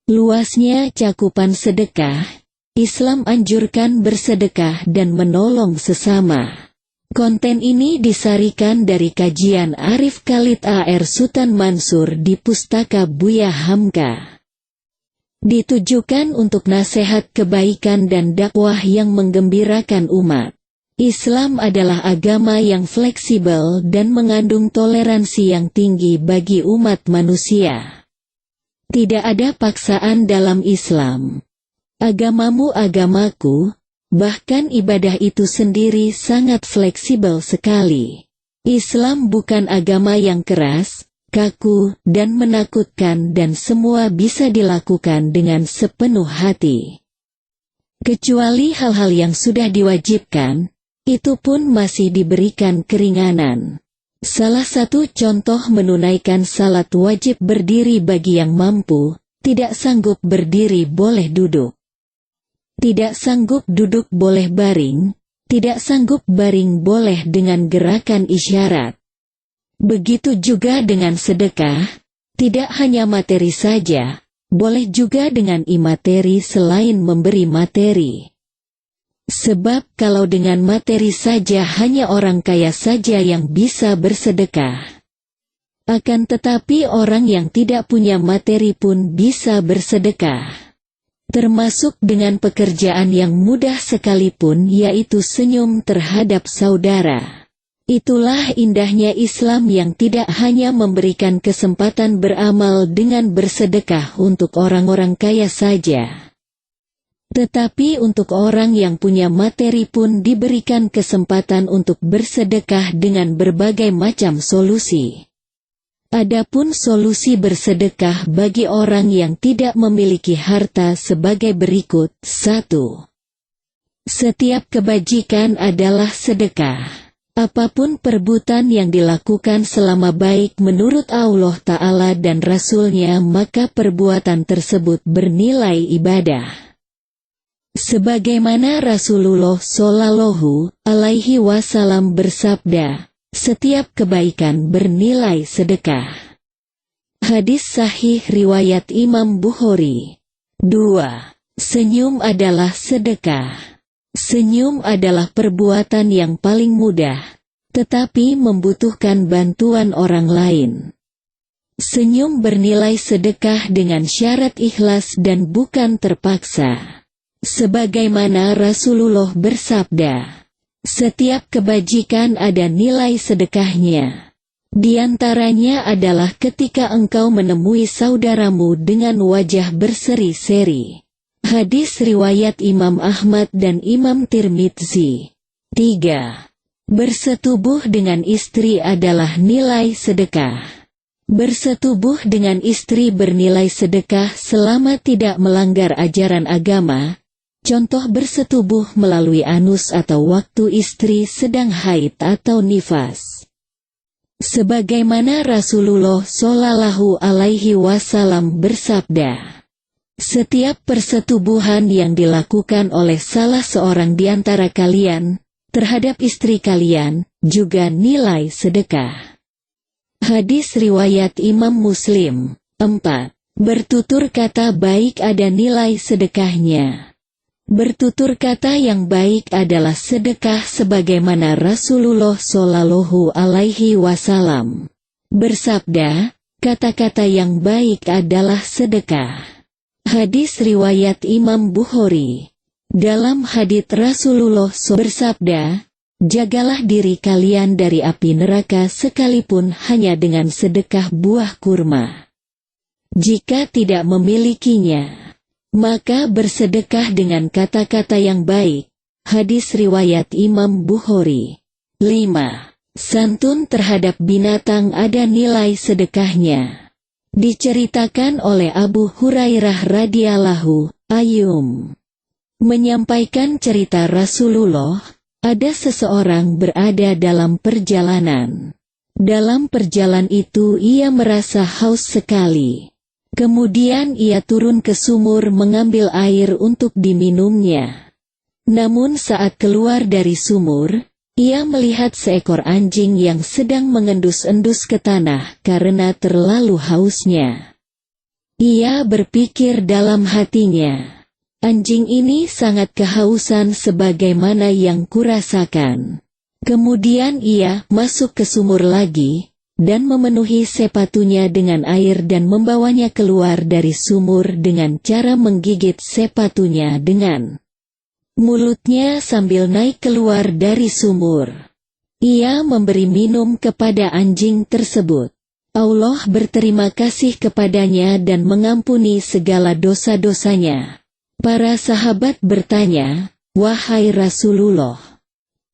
Luasnya cakupan sedekah, Islam anjurkan bersedekah dan menolong sesama. Konten ini disarikan dari kajian Arif Khalid A.R. Sultan Mansur di Pustaka Buya Hamka. Ditujukan untuk nasihat kebaikan dan dakwah yang menggembirakan umat. Islam adalah agama yang fleksibel dan mengandung toleransi yang tinggi bagi umat manusia. Tidak ada paksaan dalam Islam. Agamamu agamaku, bahkan ibadah itu sendiri sangat fleksibel sekali. Islam bukan agama yang keras, kaku, dan menakutkan dan semua bisa dilakukan dengan sepenuh hati. Kecuali hal-hal yang sudah diwajibkan, itu pun masih diberikan keringanan. Salah satu contoh menunaikan salat wajib berdiri bagi yang mampu, tidak sanggup berdiri boleh duduk. Tidak sanggup duduk boleh baring, tidak sanggup baring boleh dengan gerakan isyarat. Begitu juga dengan sedekah, tidak hanya materi saja, boleh juga dengan imateri selain memberi materi. Sebab kalau dengan materi saja hanya orang kaya saja yang bisa bersedekah. Akan tetapi orang yang tidak punya materi pun bisa bersedekah. Termasuk dengan pekerjaan yang mudah sekalipun, yaitu senyum terhadap saudara. Itulah indahnya Islam yang tidak hanya memberikan kesempatan beramal dengan bersedekah untuk orang-orang kaya saja. Tetapi untuk orang yang punya materi pun diberikan kesempatan untuk bersedekah dengan berbagai macam solusi. Adapun solusi bersedekah bagi orang yang tidak memiliki harta sebagai berikut. 1. Setiap kebajikan adalah sedekah. Apapun perbuatan yang dilakukan selama baik menurut Allah Ta'ala dan Rasul-Nya, maka perbuatan tersebut bernilai ibadah. Sebagaimana Rasulullah Shallallahu Alaihi Wasallam bersabda, setiap kebaikan bernilai sedekah. Hadis sahih riwayat Imam Bukhari. 2. Senyum adalah sedekah. Senyum adalah perbuatan yang paling mudah, tetapi membutuhkan bantuan orang lain. Senyum bernilai sedekah dengan syarat ikhlas dan bukan terpaksa. Sebagaimana Rasulullah bersabda, setiap kebajikan ada nilai sedekahnya. Di antaranya adalah ketika engkau menemui saudaramu dengan wajah berseri-seri. Hadis riwayat Imam Ahmad dan Imam Tirmidzi. 3. Bersetubuh dengan istri adalah nilai sedekah. Bersetubuh dengan istri bernilai sedekah selama tidak melanggar ajaran agama. Contoh bersetubuh melalui anus atau waktu istri sedang haid atau nifas. Sebagaimana Rasulullah Shallallahu Alaihi Wasallam bersabda, setiap persetubuhan yang dilakukan oleh salah seorang di antara kalian terhadap istri kalian juga nilai sedekah. Hadis riwayat Imam Muslim. 4. Bertutur kata baik ada nilai sedekahnya. Bertutur kata yang baik adalah sedekah sebagaimana Rasulullah Shallallahu Alaihi Wasallam bersabda, kata-kata yang baik adalah sedekah. Hadis riwayat Imam Bukhari. Dalam hadits Rasulullah bersabda, jagalah diri kalian dari api neraka sekalipun hanya dengan sedekah buah kurma. Jika tidak memilikinya, maka bersedekah dengan kata-kata yang baik. Hadis riwayat Imam Bukhari. 5. Santun terhadap binatang ada nilai sedekahnya. Diceritakan oleh Abu Hurairah radhiyallahu anhu menyampaikan cerita Rasulullah, ada seseorang berada dalam perjalanan. Dalam perjalanan itu ia merasa haus sekali. Kemudian ia turun ke sumur mengambil air untuk diminumnya. Namun saat keluar dari sumur, ia melihat seekor anjing yang sedang mengendus-endus ke tanah karena terlalu hausnya. Ia berpikir dalam hatinya, anjing ini sangat kehausan sebagaimana yang kurasakan. Kemudian ia masuk ke sumur lagi, dan memenuhi sepatunya dengan air dan membawanya keluar dari sumur dengan cara menggigit sepatunya dengan mulutnya sambil naik keluar dari sumur. Ia memberi minum kepada anjing tersebut. Allah berterima kasih kepadanya dan mengampuni segala dosa-dosanya. Para sahabat bertanya, "Wahai Rasulullah,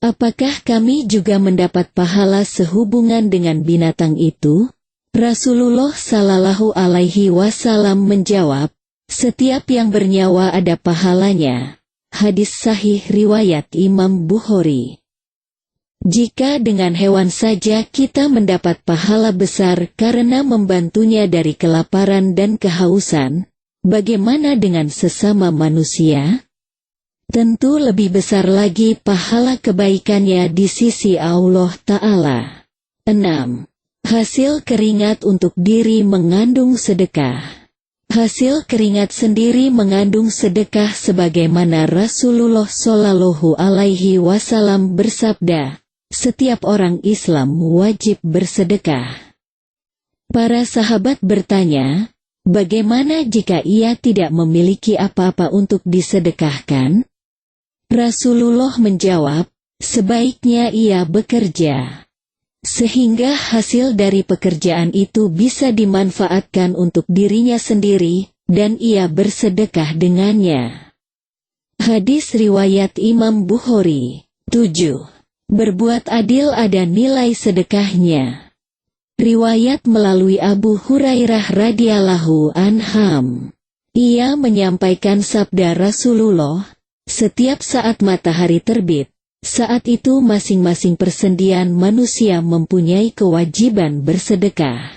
apakah kami juga mendapat pahala sehubungan dengan binatang itu?" Rasulullah Shallallahu Alaihi Wasallam menjawab, "Setiap yang bernyawa ada pahalanya." Hadis sahih riwayat Imam Bukhari. Jika dengan hewan saja kita mendapat pahala besar karena membantunya dari kelaparan dan kehausan, bagaimana dengan sesama manusia? Tentu lebih besar lagi pahala kebaikannya di sisi Allah Ta'ala. 6. Hasil keringat untuk diri mengandung sedekah. Hasil keringat sendiri mengandung sedekah sebagaimana Rasulullah Shallallahu Alaihi Wasallam bersabda, "Setiap orang Islam wajib bersedekah." Para sahabat bertanya, bagaimana jika ia tidak memiliki apa-apa untuk disedekahkan? Rasulullah menjawab, sebaiknya ia bekerja, sehingga hasil dari pekerjaan itu bisa dimanfaatkan untuk dirinya sendiri, dan ia bersedekah dengannya. Hadis riwayat Imam Bukhari. 7. Berbuat adil ada nilai sedekahnya. Riwayat melalui Abu Hurairah radhiyallahu anhu. Ia menyampaikan sabda Rasulullah, setiap saat matahari terbit, saat itu masing-masing persendian manusia mempunyai kewajiban bersedekah.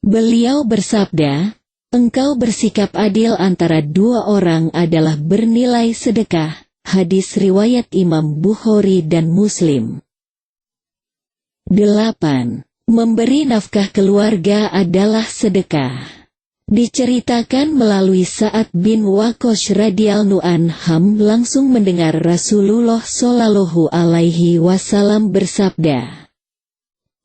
Beliau bersabda, engkau bersikap adil antara dua orang adalah bernilai sedekah. Hadis riwayat Imam Bukhari dan Muslim. 8. Memberi nafkah keluarga adalah sedekah. Diceritakan melalui Sa'ad bin Waqqas radhiyallahu anhu langsung mendengar Rasulullah Shallallahu Alaihi Wasallam bersabda,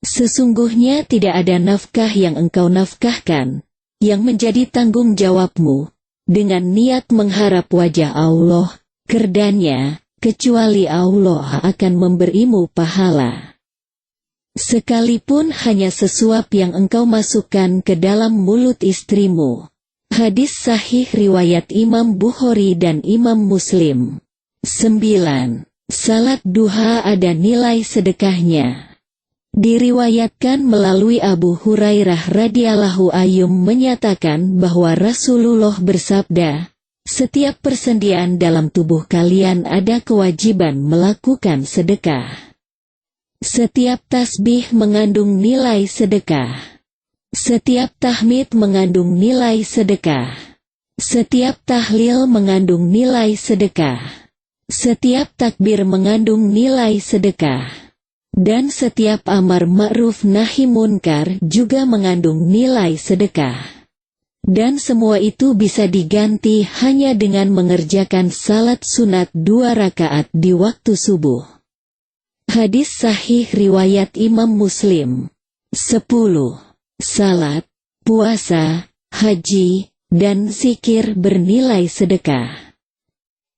sesungguhnya tidak ada nafkah yang engkau nafkahkan, yang menjadi tanggung jawabmu, dengan niat mengharap wajah Allah, keridanya, kecuali Allah akan memberimu pahala. Sekalipun hanya sesuap yang engkau masukkan ke dalam mulut istrimu. Hadis sahih riwayat Imam Bukhari dan Imam Muslim. 9. Salat duha ada nilai sedekahnya. Diriwayatkan melalui Abu Hurairah radhiyallahu anhu menyatakan bahwa Rasulullah bersabda, setiap persendian dalam tubuh kalian ada kewajiban melakukan sedekah. Setiap tasbih mengandung nilai sedekah. Setiap tahmid mengandung nilai sedekah. Setiap tahlil mengandung nilai sedekah. Setiap takbir mengandung nilai sedekah. Dan setiap amar ma'ruf nahi munkar juga mengandung nilai sedekah. Dan semua itu bisa diganti hanya dengan mengerjakan salat sunat 2 rakaat di waktu subuh. Hadis sahih riwayat Imam Muslim. 10. Salat, puasa, haji, dan zikir bernilai sedekah.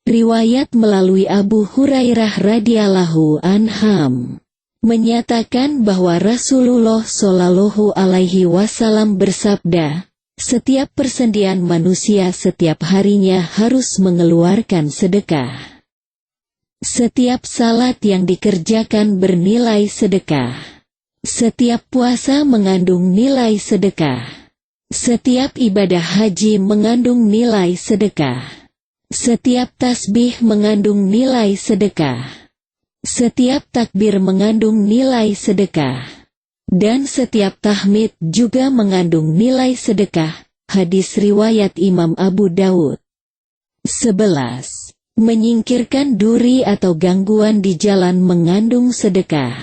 Riwayat melalui Abu Hurairah radhiyallahu anhu menyatakan bahwa Rasulullah Shallallahu Alaihi Wasallam bersabda, setiap persendian manusia setiap harinya harus mengeluarkan sedekah. Setiap salat yang dikerjakan bernilai sedekah. Setiap puasa mengandung nilai sedekah. Setiap ibadah haji mengandung nilai sedekah. Setiap tasbih mengandung nilai sedekah. Setiap takbir mengandung nilai sedekah. Dan setiap tahmid juga mengandung nilai sedekah. Hadis riwayat Imam Abu Dawud. 11. Menyingkirkan duri atau gangguan di jalan mengandung sedekah.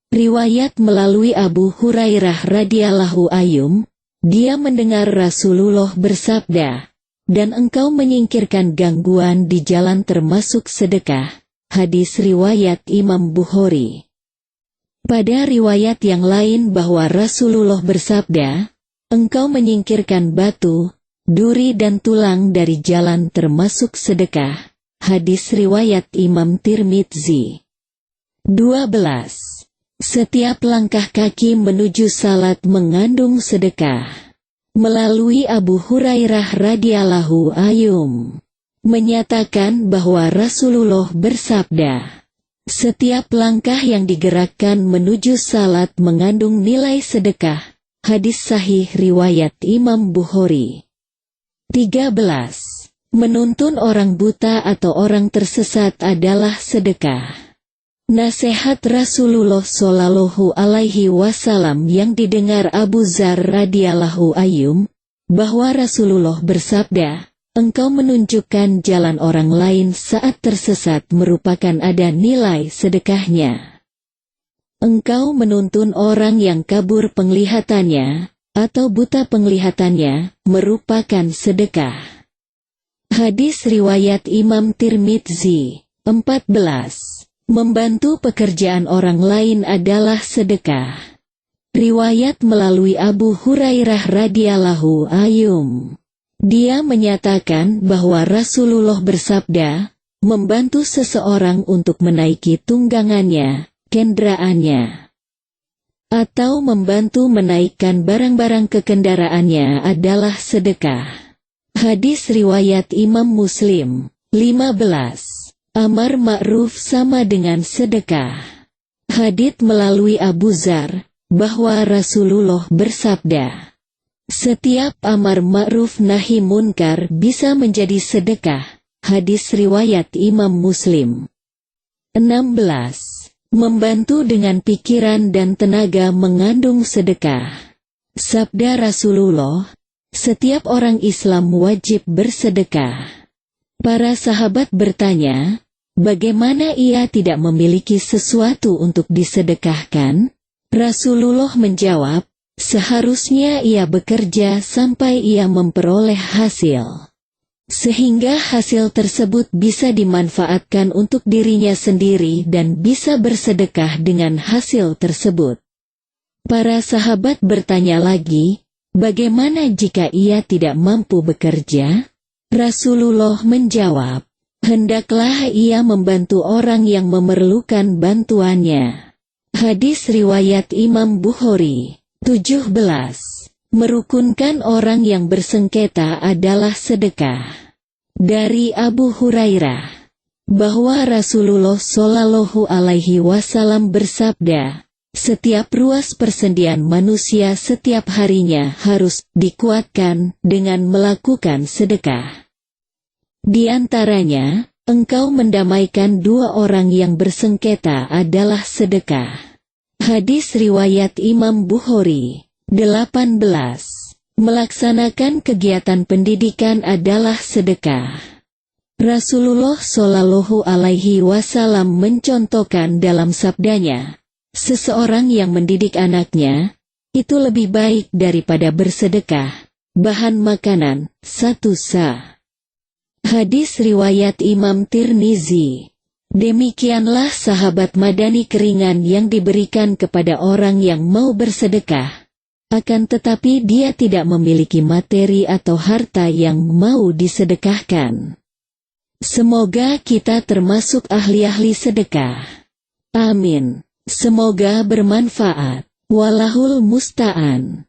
Riwayat melalui Abu Hurairah radhiyallahu anhu, dia mendengar Rasulullah bersabda, "Dan engkau menyingkirkan gangguan di jalan termasuk sedekah." Hadis riwayat Imam Bukhari. Pada riwayat yang lain bahwa Rasulullah bersabda, "Engkau menyingkirkan batu, duri dan tulang dari jalan termasuk sedekah." Hadis riwayat Imam Tirmidzi. 12. Setiap langkah kaki menuju salat mengandung sedekah. Melalui Abu Hurairah radhiyallahu anhu menyatakan bahwa Rasulullah bersabda, "Setiap langkah yang digerakkan menuju salat mengandung nilai sedekah." Hadis sahih riwayat Imam Bukhari. 13. Menuntun orang buta atau orang tersesat adalah sedekah. Nasihat Rasulullah Shallallahu Alaihi Wasallam yang didengar Abu Dzar radhiyallahu anhu, bahwa Rasulullah bersabda, "Engkau menunjukkan jalan orang lain saat tersesat merupakan ada nilai sedekahnya. Engkau menuntun orang yang kabur penglihatannya, atau buta penglihatannya, merupakan sedekah." Hadis riwayat Imam Tirmidzi. 14. Membantu pekerjaan orang lain adalah sedekah. Riwayat melalui Abu Hurairah radhiyallahu anhu. Dia menyatakan bahwa Rasulullah bersabda, membantu seseorang untuk menaiki tunggangannya, kendaraannya, atau membantu menaikkan barang-barang ke kendaraannya adalah sedekah. Hadis riwayat Imam Muslim. 15. Amar ma'ruf sama dengan sedekah. Hadits melalui Abu Dzar, bahwa Rasulullah bersabda, "Setiap amar ma'ruf nahi munkar bisa menjadi sedekah." Hadis riwayat Imam Muslim. 16. Membantu dengan pikiran dan tenaga mengandung sedekah. Sabda Rasulullah, "Setiap orang Islam wajib bersedekah." Para sahabat bertanya, bagaimana ia tidak memiliki sesuatu untuk disedekahkan? Rasulullah menjawab, seharusnya ia bekerja sampai ia memperoleh hasil, sehingga hasil tersebut bisa dimanfaatkan untuk dirinya sendiri dan bisa bersedekah dengan hasil tersebut. Para sahabat bertanya lagi, bagaimana jika ia tidak mampu bekerja? Rasulullah menjawab, hendaklah ia membantu orang yang memerlukan bantuannya. Hadis riwayat Imam Bukhari. 17. Merukunkan orang yang bersengketa adalah sedekah. Dari Abu Hurairah, bahwa Rasulullah Shallallahu Alaihi Wasallam bersabda, setiap ruas persendian manusia setiap harinya harus dikuatkan dengan melakukan sedekah. Di antaranya, engkau mendamaikan dua orang yang bersengketa adalah sedekah. Hadis riwayat Imam Bukhari. 18. Melaksanakan kegiatan pendidikan adalah sedekah. Rasulullah Shallallahu Alaihi Wasallam mencontohkan dalam sabdanya, seseorang yang mendidik anaknya, itu lebih baik daripada bersedekah bahan makanan, 1 sa. Hadis riwayat Imam Tirmizi. Demikianlah sahabat madani keringan yang diberikan kepada orang yang mau bersedekah. Akan tetapi dia tidak memiliki materi atau harta yang mau disedekahkan. Semoga kita termasuk ahli-ahli sedekah. Amin. Semoga bermanfaat. Wallahul musta'an.